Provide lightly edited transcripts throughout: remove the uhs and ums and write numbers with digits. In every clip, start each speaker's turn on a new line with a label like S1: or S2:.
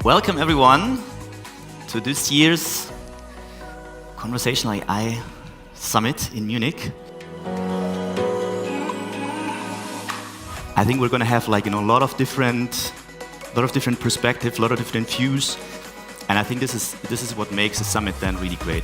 S1: Welcome everyone to this year's Conversational AI Summit in Munich. I think we're going to have a lot of different perspectives, a lot of different views, and I think this is what makes a summit then really great.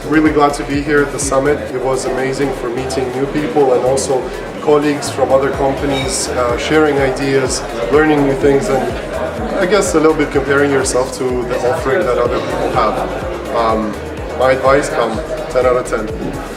S2: Really glad to be here at the summit. It was amazing for meeting new people and also colleagues from other companies, sharing ideas, learning new things, and I guess a little bit comparing yourself to the offering that other people have. My advice, come 10 out of 10.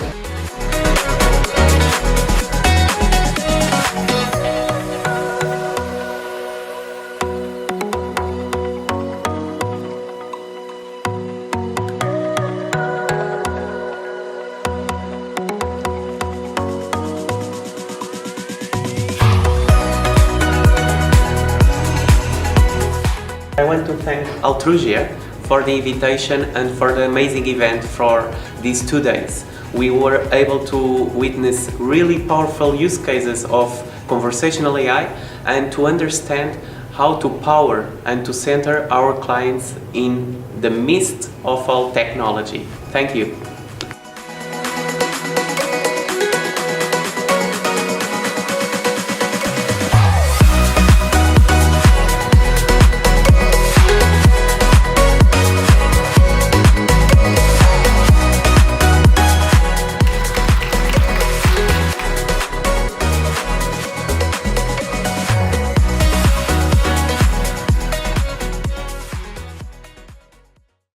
S3: I want to thank Altrugia for the invitation and for the amazing event for these 2 days. We were able to witness really powerful use cases of conversational AI and to understand how to power and to center our clients in the midst of all technology. Thank you.